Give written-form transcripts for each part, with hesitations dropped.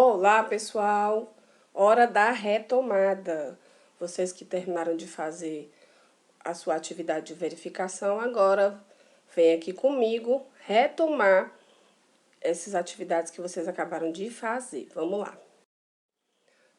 Olá, pessoal! Hora da retomada. Vocês que terminaram de fazer a sua atividade de verificação, agora vem aqui comigo retomar essas atividades que vocês acabaram de fazer. Vamos lá.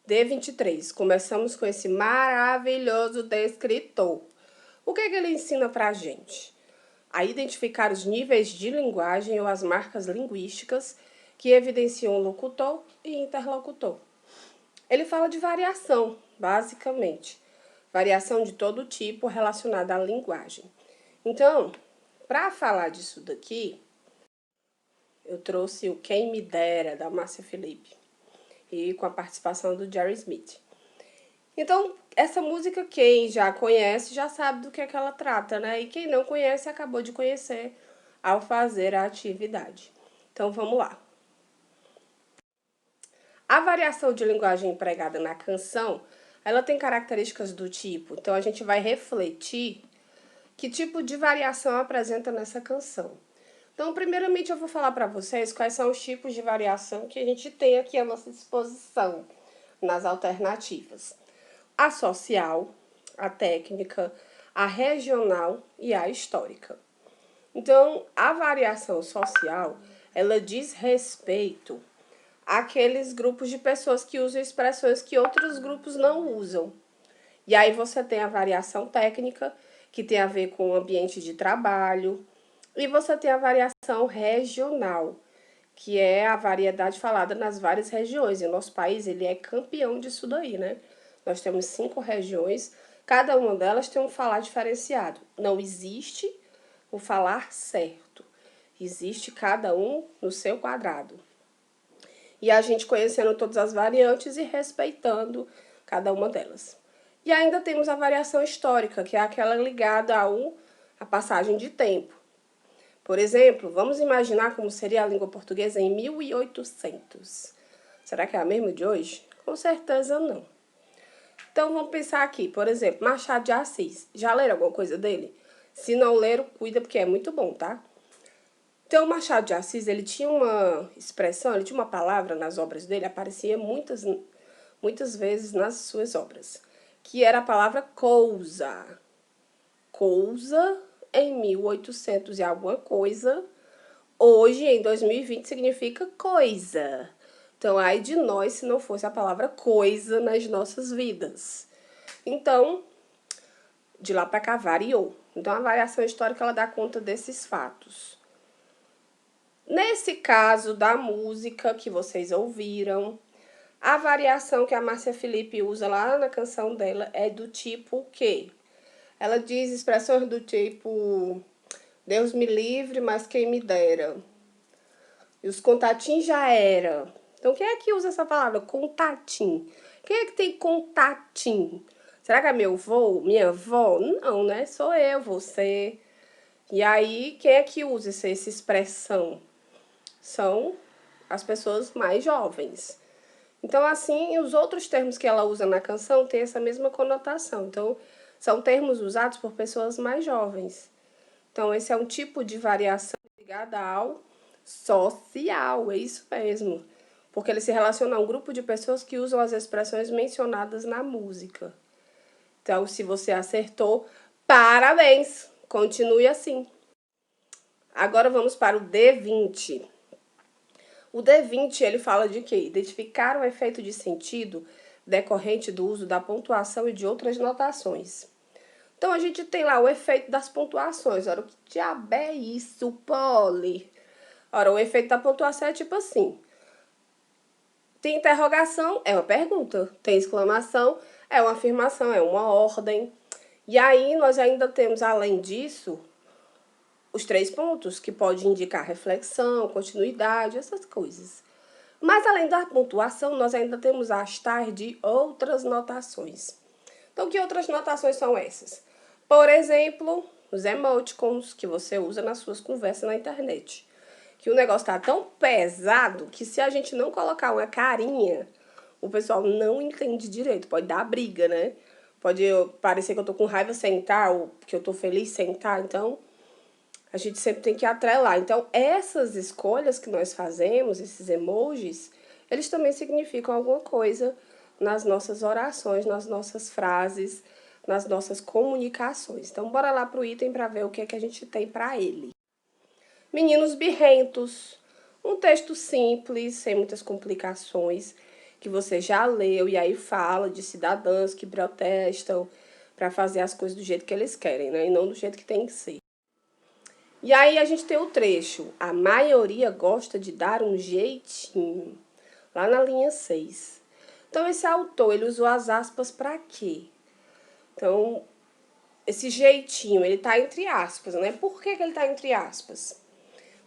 D23. Começamos com esse maravilhoso descritor. O que ele ensina pra gente? A identificar os níveis de linguagem ou as marcas linguísticas que evidenciam locutor e interlocutor. Ele fala de variação, basicamente. Variação de todo tipo relacionada à linguagem. Então, para falar disso daqui, eu trouxe o Quem Me Dera, da Márcia Felipe, e com a participação do Jerry Smith. Então, essa música, quem já conhece, já sabe do que é que ela trata, né? E quem não conhece, acabou de conhecer ao fazer a atividade. Então, vamos lá. A variação de linguagem empregada na canção, ela tem características do tipo. Então, a gente vai refletir que tipo de variação apresenta nessa canção. Então, primeiramente, eu vou falar para vocês quais são os tipos de variação que a gente tem aqui à nossa disposição nas alternativas. A social, a técnica, a regional e a histórica. Então, a variação social, ela diz respeito àqueles grupos de pessoas que usam expressões que outros grupos não usam. E aí você tem a variação técnica, que tem a ver com o ambiente de trabalho, e você tem a variação regional, que é a variedade falada nas várias regiões. E o nosso país, ele é campeão disso daí, né? Nós temos 5 regiões, cada uma delas tem um falar diferenciado. Não existe o falar certo, existe cada um no seu quadrado. E a gente conhecendo todas as variantes e respeitando cada uma delas. E ainda temos a variação histórica, que é aquela ligada à passagem de tempo. Por exemplo, vamos imaginar como seria a língua portuguesa em 1800. Será que é a mesma de hoje? Com certeza não. Então, vamos pensar aqui, por exemplo, Machado de Assis. Já leram alguma coisa dele? Se não leram, cuida porque é muito bom, tá? Então, Machado de Assis, ele tinha uma expressão, ele tinha uma palavra nas obras dele, aparecia muitas vezes nas suas obras, que era a palavra cousa. Cousa, em 1800 e alguma coisa, hoje, em 2020, significa coisa. Então, ai de nós se não fosse a palavra coisa nas nossas vidas. Então, de lá para cá variou. Então, a variação histórica, ela dá conta desses fatos. Nesse caso da música que vocês ouviram, a variação que a Márcia Felipe usa lá na canção dela é do tipo quê? Ela diz expressões do tipo Deus me livre, mas quem me dera. E os contatinhos já era. Então, quem é que usa essa palavra? Contatinho. Quem é que tem contatinho? Será que é meu avô, minha avó? Não, né? Sou eu, você. E aí, quem é que usa essa expressão? São as pessoas mais jovens. Então, assim, os outros termos que ela usa na canção têm essa mesma conotação. Então, são termos usados por pessoas mais jovens. Então, esse é um tipo de variação ligada ao social, é isso mesmo. Porque ele se relaciona a um grupo de pessoas que usam as expressões mencionadas na música. Então, se você acertou, parabéns! Continue assim. Agora vamos para o D20. O D20, ele fala de quê? Identificar o efeito de sentido decorrente do uso da pontuação e de outras notações. Então, a gente tem lá o efeito das pontuações. Ora, o que diabo é isso, Polly? Ora, o efeito da pontuação é tipo assim. Tem interrogação, é uma pergunta. Tem exclamação, é uma afirmação, é uma ordem. E aí, nós ainda temos, além disso, os 3 pontos, que pode indicar reflexão, continuidade, essas coisas. Mas, além da pontuação, nós ainda temos as tais de outras notações. Então, que outras notações são essas? Por exemplo, os emoticons que você usa nas suas conversas na internet. Que o negócio tá tão pesado que se a gente não colocar uma carinha, o pessoal não entende direito. Pode dar briga, né? Pode parecer que eu tô com raiva sem estar, ou que eu tô feliz sem estar. Então, a gente sempre tem que atrelar. Então, essas escolhas que nós fazemos, esses emojis, eles também significam alguma coisa nas nossas orações, nas nossas frases, nas nossas comunicações. Então, bora lá pro item para ver o que é que a gente tem para ele. Meninos birrentos. Um texto simples, sem muitas complicações, que você já leu e aí fala de cidadãos que protestam para fazer as coisas do jeito que eles querem, né? E não do jeito que tem que ser. E aí a gente tem o trecho. A maioria gosta de dar um jeitinho. Lá na linha 6. Então, esse autor, ele usou as aspas para quê? Então, esse jeitinho, ele tá entre aspas, né? Por que ele tá entre aspas?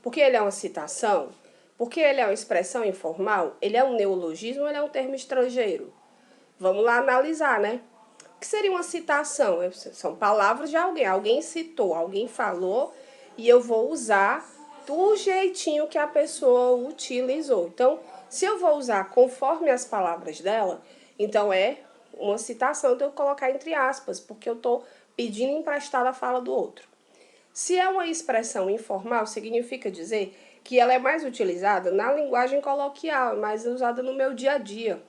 Porque ele é uma citação? Porque ele é uma expressão informal? Ele é um neologismo ou ele é um termo estrangeiro? Vamos lá analisar, né? O que seria uma citação? São palavras de alguém. Alguém citou, alguém falou e eu vou usar do jeitinho que a pessoa utilizou. Então, se eu vou usar conforme as palavras dela, então é uma citação, então eu colocar entre aspas, porque eu estou pedindo emprestada a fala do outro. Se é uma expressão informal, significa dizer que ela é mais utilizada na linguagem coloquial, mais usada no meu dia a dia.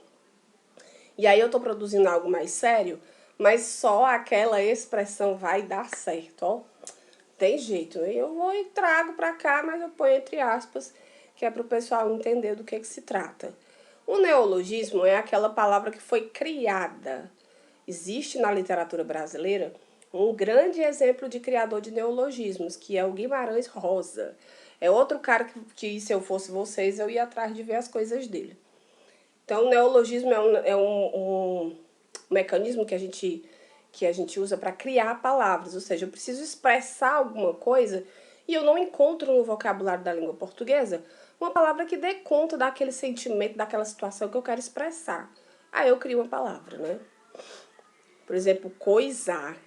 E aí eu estou produzindo algo mais sério, mas só aquela expressão vai dar certo, ó. Tem jeito, eu vou e trago para cá, mas eu ponho entre aspas, que é para o pessoal entender do que se trata. O neologismo é aquela palavra que foi criada. Existe na literatura brasileira um grande exemplo de criador de neologismos, que é o Guimarães Rosa. É outro cara que se eu fosse vocês, eu ia atrás de ver as coisas dele. Então, o neologismo é um mecanismo que a gente usa para criar palavras, ou seja, eu preciso expressar alguma coisa e eu não encontro no vocabulário da língua portuguesa uma palavra que dê conta daquele sentimento, daquela situação que eu quero expressar. Aí eu crio uma palavra, né? Por exemplo, coisar.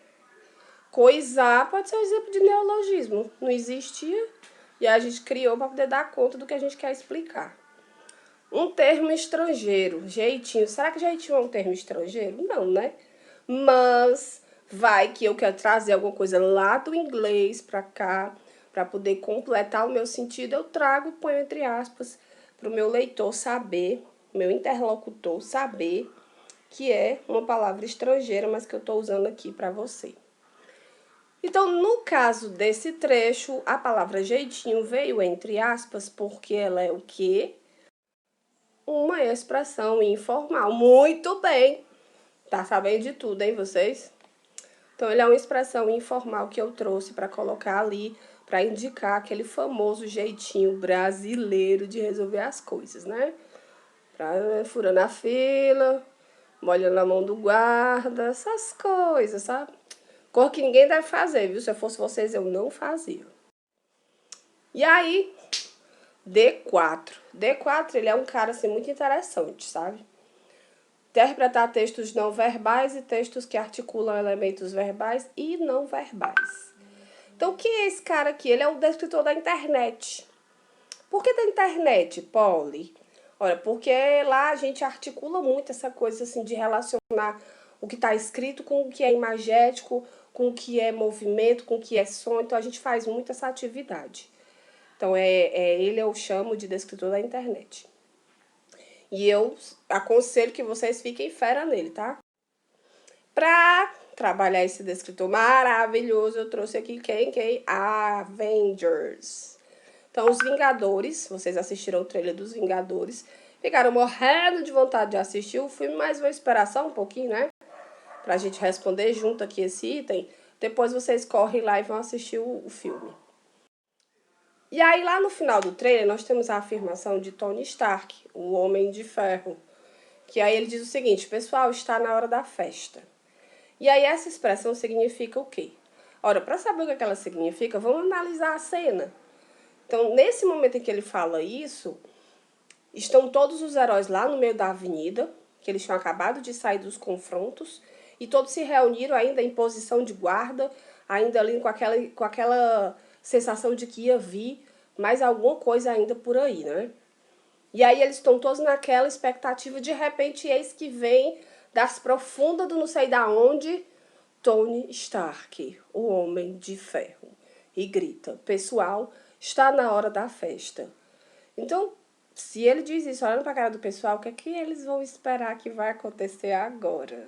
Coisar pode ser um exemplo de neologismo. Não existia e a gente criou para poder dar conta do que a gente quer explicar. Um termo estrangeiro, jeitinho. Será que jeitinho é um termo estrangeiro? Não, né? Mas vai que eu quero trazer alguma coisa lá do inglês para cá, para poder completar o meu sentido, eu trago, ponho entre aspas, para o meu leitor saber, meu interlocutor saber que é uma palavra estrangeira, mas que eu estou usando aqui para você. Então, no caso desse trecho, a palavra jeitinho veio entre aspas porque ela é o quê? Uma expressão informal. Muito bem! Tá sabendo de tudo, hein, vocês? Então, ele é uma expressão informal que eu trouxe para colocar ali, para indicar aquele famoso jeitinho brasileiro de resolver as coisas, né? Furando a fila, molhando a mão do guarda, essas coisas, sabe? Coisa que ninguém deve fazer, viu? Se eu fosse vocês, eu não fazia. E aí, D4. D4, ele é um cara, assim, muito interessante, sabe? Interpretar textos não verbais e textos que articulam elementos verbais e não verbais. Então, quem é esse cara aqui? Ele é o descritor da internet. Por que da internet, Polly? Olha, porque lá a gente articula muito essa coisa assim de relacionar o que está escrito com o que é imagético, com o que é movimento, com o que é som. Então, a gente faz muito essa atividade. Então, ele eu chamo de descritor da internet. E eu aconselho que vocês fiquem fera nele, tá? Pra trabalhar esse descritor maravilhoso, eu trouxe aqui quem? Avengers. Então, os Vingadores, vocês assistiram o trailer dos Vingadores, ficaram morrendo de vontade de assistir o filme, mas vou esperar só um pouquinho, né? Pra gente responder junto aqui esse item. Depois vocês correm lá e vão assistir o filme. E aí, lá no final do trailer, nós temos a afirmação de Tony Stark, o Homem de Ferro. Que aí ele diz o seguinte: pessoal, está na hora da festa. E aí essa expressão significa o quê? Ora, para saber o que ela significa, vamos analisar a cena. Então, nesse momento em que ele fala isso, estão todos os heróis lá no meio da avenida, que eles tinham acabado de sair dos confrontos, e todos se reuniram ainda em posição de guarda, ainda ali com aquela sensação de que ia vir mais alguma coisa ainda por aí, né? E aí eles estão todos naquela expectativa, de repente, eis que vem das profundas do não sei da onde, Tony Stark, o Homem de Ferro, e grita: pessoal, está na hora da festa. Então, se ele diz isso olhando pra cara do pessoal, o que é que eles vão esperar que vai acontecer agora?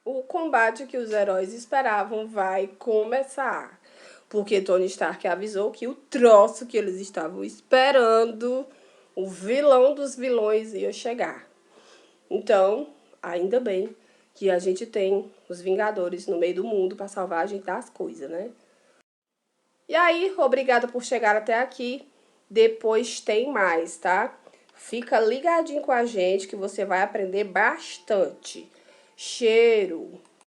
O combate que os heróis esperavam vai começar. Porque Tony Stark avisou que o troço que eles estavam esperando, o vilão dos vilões, ia chegar. Então, ainda bem que a gente tem os Vingadores no meio do mundo para salvar a gente das coisas, né? E aí, obrigada por chegar até aqui. Depois tem mais, tá? Fica ligadinho com a gente que você vai aprender bastante. Cheiro!